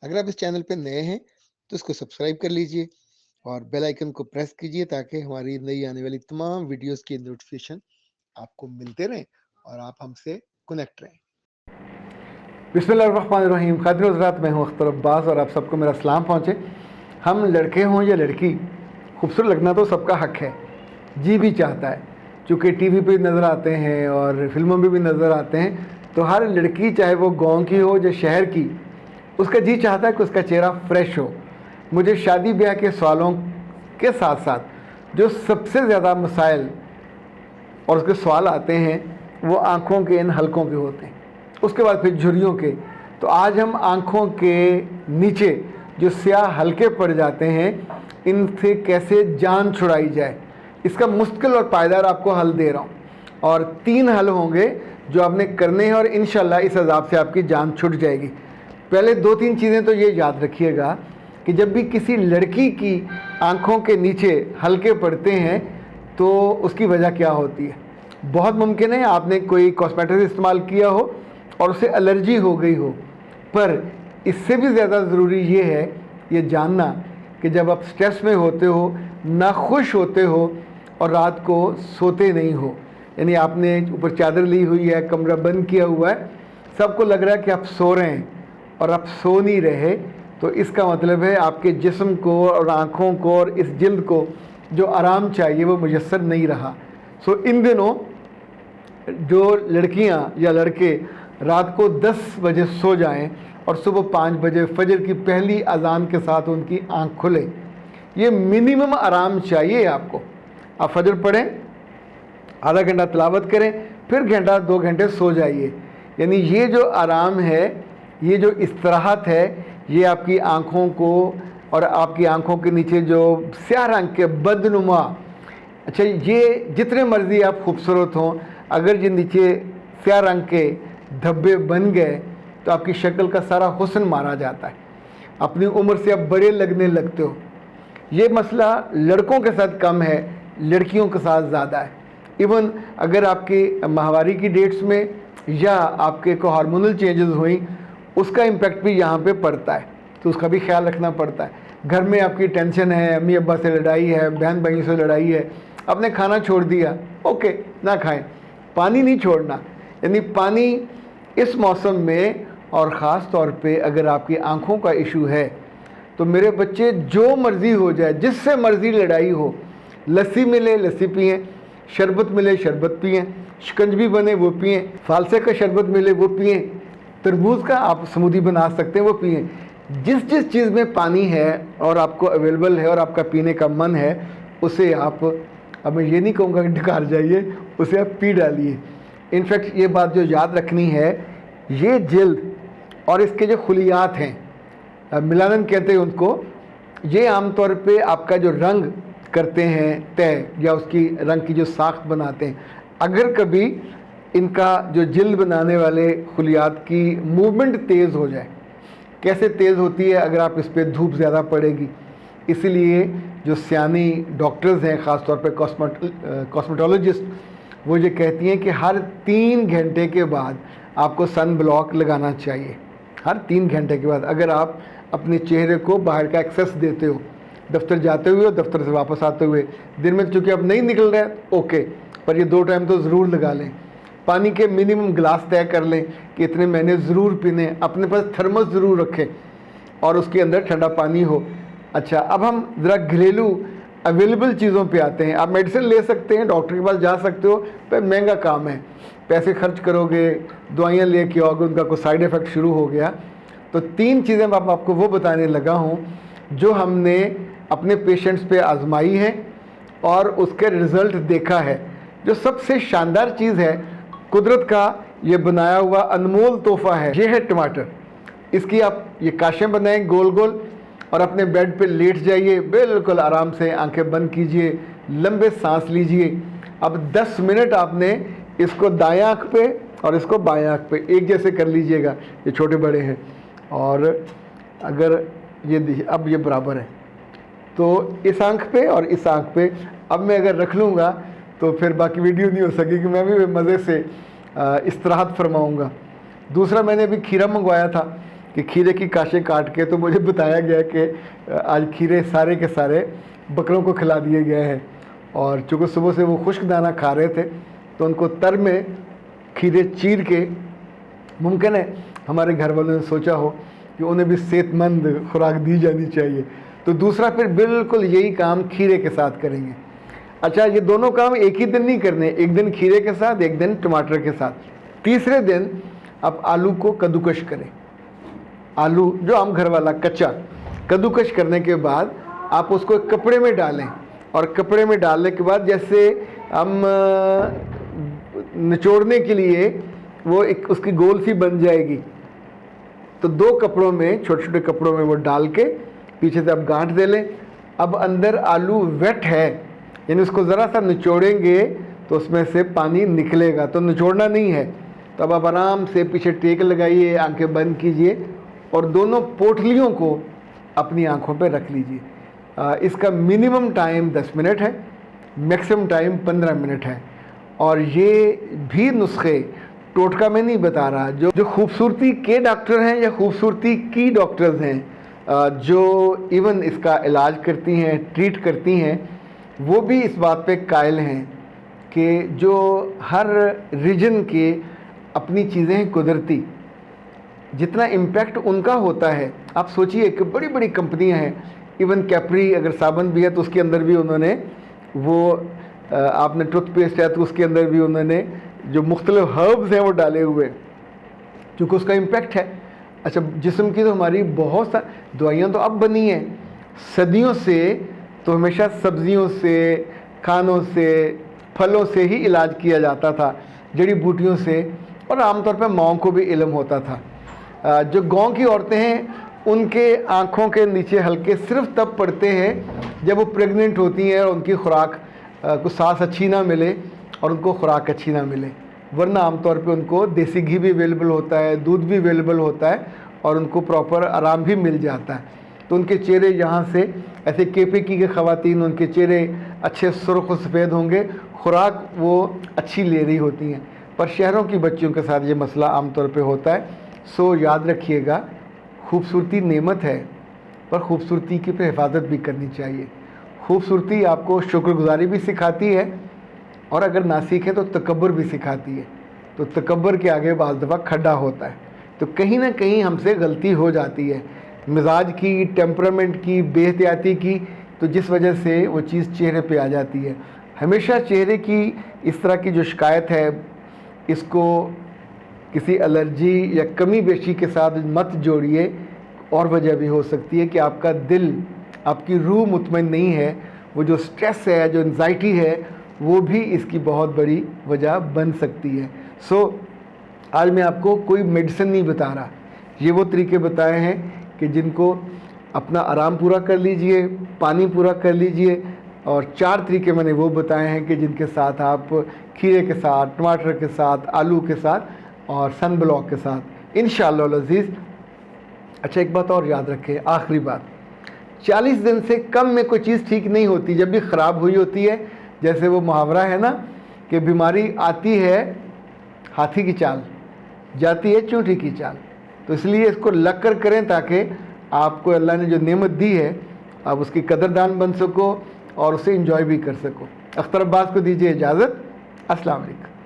अगर आप इस चैनल पे नए हैं तो इसको सब्सक्राइब कर लीजिए और बेल आइकन को प्रेस कीजिए ताकि हमारी नई आने वाली तमाम वीडियोस की नोटिफिकेशन आपको मिलते रहें और आप हमसे कनेक्ट रहें। बिस्मिल्लाहिर्रहमानिर्रहीम। ख़ातिन हज़रात, मैं हूँ अख्तर अब्बास और आप सबको मेरा सलाम पहुँचे। हम लड़के हों या लड़की, खूबसूरत लगना तो सबका हक है, जी भी चाहता है। चूँकि टीवी पे नज़र आते हैं और फिल्मों में भी नज़र आते हैं, तो हर लड़की, चाहे वो गांव की हो या शहर की, उसका जी चाहता है कि उसका चेहरा फ्रेश हो। मुझे शादी ब्याह के सवालों के साथ साथ जो सबसे ज़्यादा मसाइल और उसके सवाल आते हैं वो आँखों के इन हलकों के होते हैं, उसके बाद फिर झुर्रियों के। तो आज हम आँखों के नीचे जो स्याह हलके पड़ जाते हैं, इनसे कैसे जान छुड़ाई जाए, इसका मुश्किल और पायदार आपको हल दे रहा हूँ। और 3 हल होंगे जो आपने करने हैं और इंशाल्लाह इस अज़ाब से आपकी जान छुट जाएगी। पहले 2-3 चीज़ें तो ये याद रखिएगा कि जब भी किसी लड़की की आँखों के नीचे हलके पड़ते हैं तो उसकी वजह क्या होती है। बहुत मुमकिन है आपने कोई कॉस्मेटिक्स इस्तेमाल किया हो और उसे एलर्जी हो गई हो, पर इससे भी ज़्यादा ज़रूरी ये है ये जानना कि जब आप स्ट्रेस में होते हो, नाखुश होते हो और रात को सोते नहीं हो, यानी आपने ऊपर चादर ली हुई है, कमरा बंद किया हुआ है, सबको लग रहा है कि आप सो रहे हैं और आप सो नहीं रहे, तो इसका मतलब है आपके जिस्म को और आँखों को और इस जिल्द को जो आराम चाहिए वो मुयस्सर नहीं रहा। सो इन दिनों जो लड़कियां या लड़के रात को 10 बजे सो जाएं और सुबह 5 बजे फजर की पहली अजान के साथ उनकी आंख खुले, ये मिनिमम आराम चाहिए आपको। आप फजर पढ़ें, आधा घंटा तिलावत करें, फिर घंटा 2 घंटे सो जाइए। यानी ये जो आराम है, ये जो इस्तराहत है, ये आपकी आँखों को और आपकी आँखों के नीचे जो स्याह रंग के बदनुमा, अच्छा ये जितने मर्ज़ी आप खूबसूरत हों, अगर ये नीचे स्याह रंग के धब्बे बन गए तो आपकी शक्ल का सारा हुस्न मारा जाता है, अपनी उम्र से आप बड़े लगने लगते हो। ये मसला लड़कों के साथ कम है, लड़कियों के साथ ज़्यादा है। इवन अगर आपकी माहवारी की डेट्स में या आपके को हार्मोनल चेंजेस हुई, उसका इम्पेक्ट भी यहाँ पे पड़ता है, तो उसका भी ख्याल रखना पड़ता है। घर में आपकी टेंशन है, अम्मी अब्बा से लड़ाई है, बहन भाइयों से लड़ाई है, आपने खाना छोड़ दिया, ओके ना खाएं, पानी नहीं छोड़ना। यानी पानी इस मौसम में, और ख़ास तौर पे अगर आपकी आँखों का इशू है, तो मेरे बच्चे जो मर्ज़ी हो जाए, जिससे मर्ज़ी लड़ाई हो, लस्सी मिले लस्सी पिएँ, शरबत मिले शरबत पिएँ, शिकंजवी बने वो पिएँ, फालसे का शरबत मिले वो पिएँ, तरबूज का आप स्मूदी बना सकते हैं वो पिएँ। जिस जिस चीज़ में पानी है और आपको अवेलेबल है और आपका पीने का मन है, उसे आप, अब मैं ये नहीं कहूँगा कि ढकार जाइए, उसे आप पी डालिए। इनफैक्ट ये बात जो याद रखनी है, ये जिल्द और इसके जो खुलियात हैं, मिलानन कहते हैं उनको, ये आमतौर पे आपका जो रंग करते हैं तय, या उसकी रंग की जो साख्त बनाते हैं, अगर कभी इनका जो जिल्द बनाने वाले खुलियात की मूवमेंट तेज़ हो जाए, कैसे तेज़ होती है अगर आप इस पर धूप ज़्यादा पड़ेगी, इसीलिए जो सियानी डॉक्टर्स हैं, ख़ास तौर पे कॉस्मेटोलॉजिस्ट, वो ये कहती हैं कि हर 3 घंटे के बाद आपको सन ब्लॉक लगाना चाहिए। हर 3 घंटे के बाद, अगर आप अपने चेहरे को बाहर का एक्सेस देते हो, दफ्तर जाते हुए और दफ्तर से वापस आते हुए, दिन में चूँकि आप नहीं निकल रहे हैं ओके, पर ये 2 टाइम तो ज़रूर लगा लें। पानी के मिनिमम गिलास तय कर लें कि इतने महीने ज़रूर पीने, अपने पास थर्मस ज़रूर रखें और उसके अंदर ठंडा पानी हो। अच्छा, अब हम ज़रा घरेलू अवेलेबल चीज़ों पे आते हैं। आप मेडिसिन ले सकते हैं, डॉक्टर के पास जा सकते हो, पर महंगा काम है, पैसे खर्च करोगे, दवाइयाँ ले के आओगे, उनका कोई साइड इफ़ेक्ट शुरू हो गया। तो 3 चीज़ें मैं आपको वो बताने लगा हूँ जो हमने अपने पेशेंट्स पे आजमाई है और उसके रिज़ल्ट देखा है। जो सबसे शानदार चीज़ है, कुदरत का ये बनाया हुआ अनमोल तोहफ़ा है, ये है टमाटर। इसकी आप ये काशें बनाएं गोल गोल और अपने बेड पे लेट जाइए, बिल्कुल आराम से आंखें बंद कीजिए, लंबे सांस लीजिए। अब 10 मिनट आपने इसको दायां आँख पे और इसको बाएं आँख पे एक जैसे कर लीजिएगा, ये छोटे बड़े हैं, और अगर ये अब ये बराबर है तो इस आँख पे और इस आँख पे अब मैं अगर रख लूँगा तो फिर बाकी वीडियो नहीं हो सकेगी, मैं भी मज़े से इस्तराहत फरमाऊँगा। दूसरा, मैंने अभी खीरा मंगवाया था, कि खीरे की काशें काट के, तो मुझे बताया गया कि आज खीरे सारे के सारे बकरों को खिला दिए गए हैं। और चूँकि सुबह से वो खुश्क दाना खा रहे थे तो उनको तर में खीरे चीर के, मुमकिन है हमारे घर वालों ने सोचा हो कि उन्हें भी सेहतमंद खुराक दी जानी चाहिए, तो दूसरा फिर बिल्कुल यही काम खीरे के साथ करेंगे। अच्छा, ये दोनों काम एक ही दिन नहीं करने, एक दिन खीरे के साथ, एक दिन टमाटर के साथ। तीसरे दिन आप आलू को कद्दूकश करें। आलू जो आम घर वाला कच्चा, कद्दूकश करने के बाद आप उसको एक कपड़े में डालें, और कपड़े में डालने के बाद जैसे हम निचोड़ने के लिए वो एक उसकी गोल सी बन जाएगी, तो 2 कपड़ों में, छोटे छोटे कपड़ों में वो डाल के पीछे से आप गांठ दे लें। अब अंदर आलू वेट है, यानी उसको ज़रा सा निचोड़ेंगे तो उसमें से पानी निकलेगा, तो निचोड़ना नहीं है। तो अब आप आराम से पीछे टेक लगाइए, आंखें बंद कीजिए और दोनों पोटलियों को अपनी आंखों पे रख लीजिए। इसका मिनिमम टाइम 10 मिनट है, मैक्सिमम टाइम 15 मिनट है। और ये भी नुस्खे टोटका में नहीं बता रहा, जो खूबसूरती के डॉक्टर हैं या खूबसूरती की डॉक्टर्स हैं, जो इवन इसका इलाज करती हैं, ट्रीट करती हैं, वो भी इस बात पे कायल हैं कि जो हर रीजन के अपनी चीज़ें हैं कुदरती, जितना इम्पैक्ट उनका होता है। आप सोचिए कि बड़ी बड़ी कंपनियां हैं, इवन कैपरी अगर साबुन भी है तो उसके अंदर भी उन्होंने वो आपने टूथपेस्ट है तो उसके अंदर भी उन्होंने जो मुख्तलिफ हर्ब्स हैं वो डाले हुए, क्योंकि उसका इम्पैक्ट है। अच्छा, जिस्म की तो हमारी बहुत सा दवाइयाँ तो अब बनी हैं, सदियों से तो हमेशा सब्जियों से, खानों से, फलों से ही इलाज किया जाता था, जड़ी बूटियों से, और आमतौर पर माओं को भी इल्म होता था। जो गांव की औरतें हैं उनके आँखों के नीचे हल्के सिर्फ तब पड़ते हैं जब वो प्रेग्नेंट होती हैं और उनकी खुराक को सांस अच्छी ना मिले और उनको खुराक अच्छी ना मिले, वरना आमतौर पे उनको देसी घी भी अवेलेबल होता है, दूध भी अवेलेबल होता है और उनको प्रॉपर आराम भी मिल जाता है। तो उनके चेहरे यहाँ से ऐसे केपे की के ख़वातीन, उनके चेहरे अच्छे सुर्ख सफ़ेद होंगे, खुराक वो अच्छी ले रही होती हैं। पर शहरों की बच्चियों के साथ ये मसला आमतौर पे होता है। सो याद रखिएगा, खूबसूरती नेमत है, पर खूबसूरती की पे हिफाजत भी करनी चाहिए। खूबसूरती आपको शुक्रगुजारी भी सिखाती है, और अगर ना सीखें तो तकब्बुर भी सिखाती है। तो तकब्बुर के आगे बाज़ दफ़ा खड्डा होता है, तो कहीं ना कहीं हमसे गलती हो जाती है, मिजाज की, टेम्परामेंट की, बेहतियाती की, तो जिस वजह से वो चीज़ चेहरे पे आ जाती है। हमेशा चेहरे की इस तरह की जो शिकायत है, इसको किसी एलर्जी या कमी बेशी के साथ मत जोड़िए। और वजह भी हो सकती है कि आपका दिल, आपकी रूह मुतमईन नहीं है, वो जो स्ट्रेस है, जो एंजाइटी है, वो भी इसकी बहुत बड़ी वजह बन सकती है। सो आज मैं आपको कोई मेडिसिन नहीं बता रहा, ये वो तरीके बताए हैं कि जिनको अपना आराम पूरा कर लीजिए, पानी पूरा कर लीजिए, और 4 तरीके मैंने वो बताए हैं कि जिनके साथ आप खीरे के साथ, टमाटर के साथ, आलू के साथ और सन ब्लॉक के साथ इंशाअल्लाह अज़ीज़। अच्छा, एक बात और याद रखें, आखिरी बात, 40 दिन से कम में कोई चीज़ ठीक नहीं होती। जब भी ख़राब हुई होती है, जैसे वो मुहावरा है ना कि बीमारी आती है हाथी की चाल, जाती है चूंटी की चाल। तो इसलिए इसको लग कर करें ताकि आपको अल्लाह ने जो नेमत दी है आप उसकी कदरदान बन सको और उसे एंजॉय भी कर सको। अख्तर अब्बास को दीजिए इजाज़त। अस्सलाम वालेकुम।